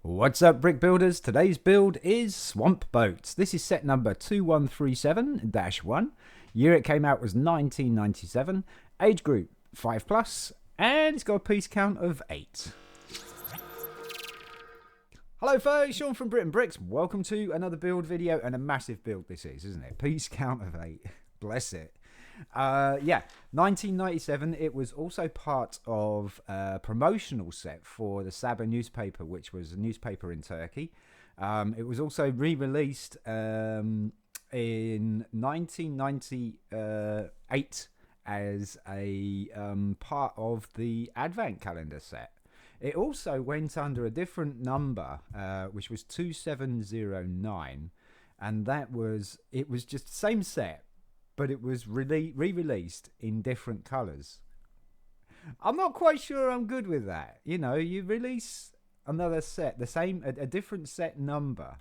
What's up, brick builders? Today's build is Swamp Boats. This is set number 2137-1. Year it came out was 1997. Age group 5 plus, and it's got a piece count of 8. Hello folks, Sean from BRIT'N Bricks. Welcome to another build video, and a massive build this is, isn't it? Piece count of 8. Bless it. 1997. It was also part of a promotional set for the Sabah newspaper, which was a newspaper in Turkey. It was also re-released in 1998 as a part of the Advent calendar set. It also went under a different number, which was 2709, and it was just the same set, but it was re-released in different colors. I'm not quite sure I'm good with that. You know, you release another set, a different set number,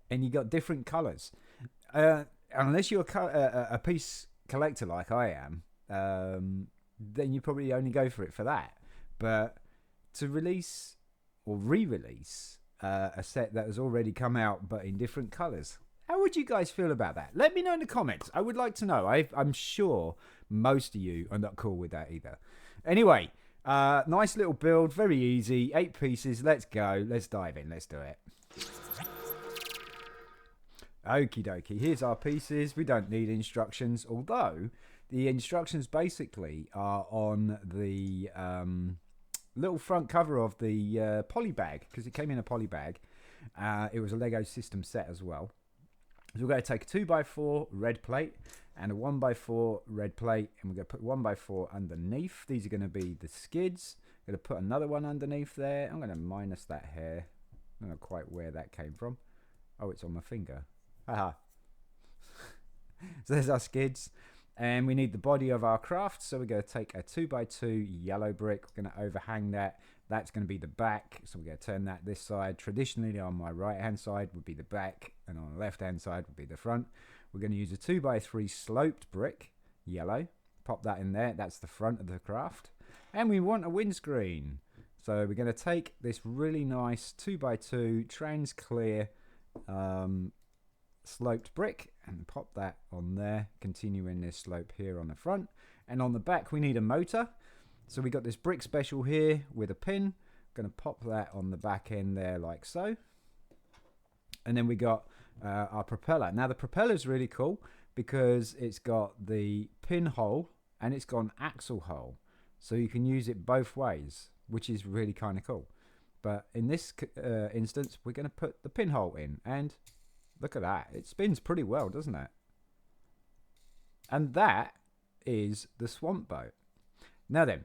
and you got different colors. Unless you're a piece collector like I am, then you probably only go for it for that. But to release or re-release a set that has already come out but in different colors, how would you guys feel about that? Let me know in the comments. I would like to know. I'm sure most of you are not cool with that either. Anyway, nice little build, very easy, 8 pieces. Let's go. Let's dive in. Let's do it. Okie dokie, here's our pieces. We don't need instructions, although the instructions basically are on the little front cover of the poly bag, because it came in a poly bag. It was a Lego system set as well. So we're going to take a 2x4 red plate and a 1x4 red plate, and we're going to put 1x4 underneath. These are going to be the skids. I'm going to put another one underneath there. I'm going to minus that hair. I don't know quite where that came from. Oh, it's on my finger. Haha. So there's our skids. And we need the body of our craft, so we're going to take a 2x2 yellow brick. We're going to overhang that. That's going to be the back, so we're going to turn that this side. Traditionally, on my right-hand side would be the back, and on the left-hand side would be the front. We're going to use a 2x3 sloped brick, yellow. Pop that in there. That's the front of the craft. And we want a windscreen. So we're going to take this really nice 2x2 trans clear sloped brick and pop that on there, continuing this slope here on the front. And on the back we need a motor, so we got this brick special here with a pin. Going to pop that on the back end there like so. And then we got our propeller. Now the propeller is really cool because it's got the pinhole and it's got an axle hole, so you can use it both ways, which is really kind of cool. But in this instance we're going to put the pinhole in, and look at that. It spins pretty well, doesn't it? And that is the swamp boat. Now then,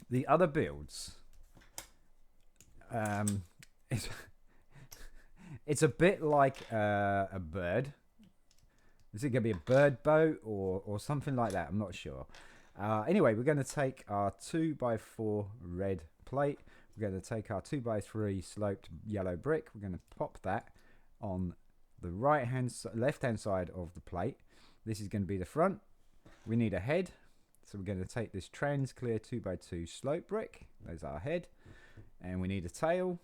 the other builds. It's a bit like a bird. Is it going to be a bird boat or something like that? I'm not sure. Anyway, we're going to take our 2x4 red plate. We're going to take our 2x3 sloped yellow brick. We're going to pop that on the left-hand side of the plate. This is going to be the front. We need a head, so we're going to take this trans clear 2x2 slope brick. There's our head. And we need a tail,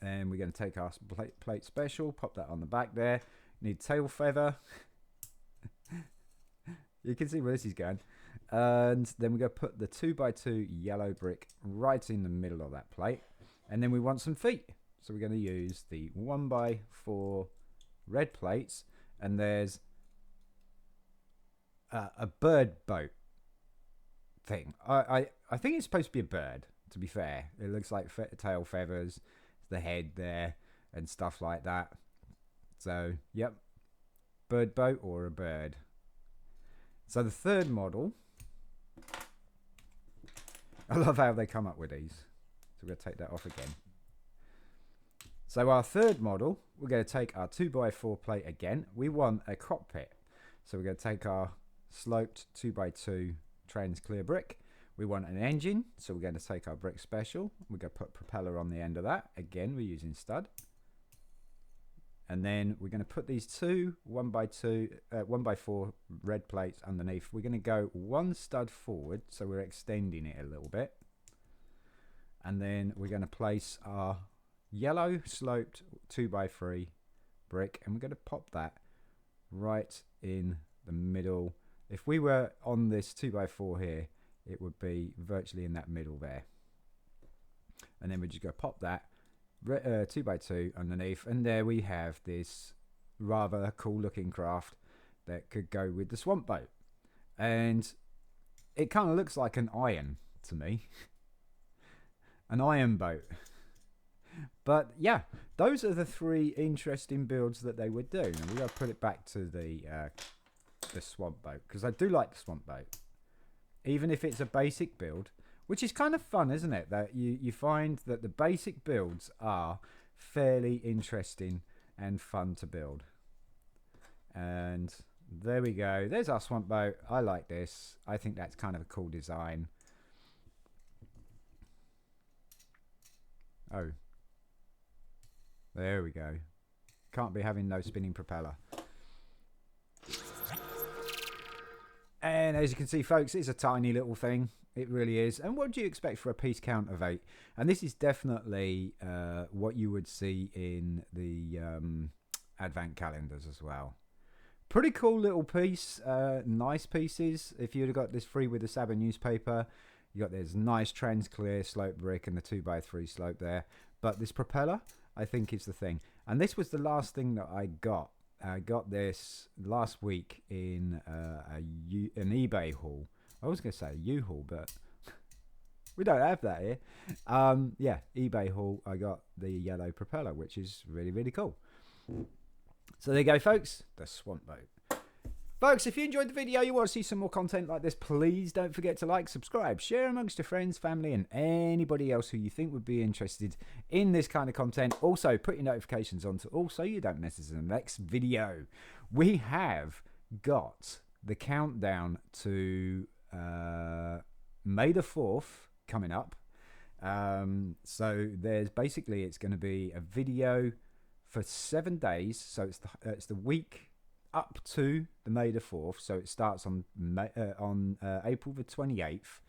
and we're going to take our plate special, pop that on the back there. Need tail feather. You can see where this is going. And then we're going to put the 2x2 yellow brick right in the middle of that plate. And then we want some feet. So we're going to use the 1x4 red plates, and there's a bird boat thing. I think it's supposed to be a bird, to be fair. It looks like tail feathers, the head there, and stuff like that. So, yep, bird boat or a bird. So the third model, I love how they come up with these. So we're going to take that off again. So our third model, we're going to take our 2x4 plate again. We want a cockpit. So we're going to take our sloped 2x2 trans clear brick. We want an engine. So we're going to take our brick special. We're going to put propeller on the end of that. Again, we're using stud. And then we're going to put these two 1x4 red plates underneath. We're going to go one stud forward, so we're extending it a little bit. And then we're going to place our yellow sloped 2x3 brick, and we're going to pop that right in the middle. If we were on this 2x4 here, it would be virtually in that middle there. And then we're just going to pop that 2x2 underneath, and there we have this rather cool looking craft that could go with the swamp boat. And it kind of looks like an iron to me. An iron boat. But yeah, those are the 3 interesting builds that they would do. And we're going to put it back to the swamp boat, because I do like the swamp boat, even if it's a basic build, which is kind of fun, isn't it? That you find that the basic builds are fairly interesting and fun to build. And there we go. There's our swamp boat. I like this. I think that's kind of a cool design. Oh, there we go. Can't be having no spinning propeller. And as you can see, folks, it's a tiny little thing. It really is. And what do you expect for a piece count of 8? And this is definitely what you would see in the advent calendars as well. Pretty cool little piece. Nice pieces. If you'd have got this free with the Sabah newspaper, you got this nice trans clear slope brick and the 2x3 slope there. But this propeller, I think, is the thing. And this was the last thing that I got. I got this last week in an eBay haul. I was going to say a U-haul, but we don't have that here. Yeah, eBay haul. I got the yellow propeller, which is really, really cool. So there you go, folks. The swamp boat. Folks, if you enjoyed the video, you want to see some more content like this, please don't forget to like, subscribe, share amongst your friends, family, and anybody else who you think would be interested in this kind of content. Also, put your notifications on to all so you don't miss us in the next video. We have got the countdown to May the 4th coming up. So there's basically, it's going to be a video for 7 days. So it's the week up to the May the 4th, so it starts on April the 28th,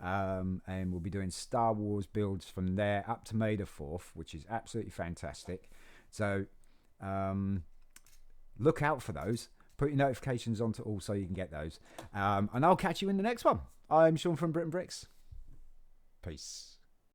and we'll be doing Star Wars builds from there up to May the 4th, which is absolutely fantastic. So look out for those. Put your notifications on to all so you can get those, and I'll catch you in the next one. I'm Sean from BRIT'N Bricks. Peace.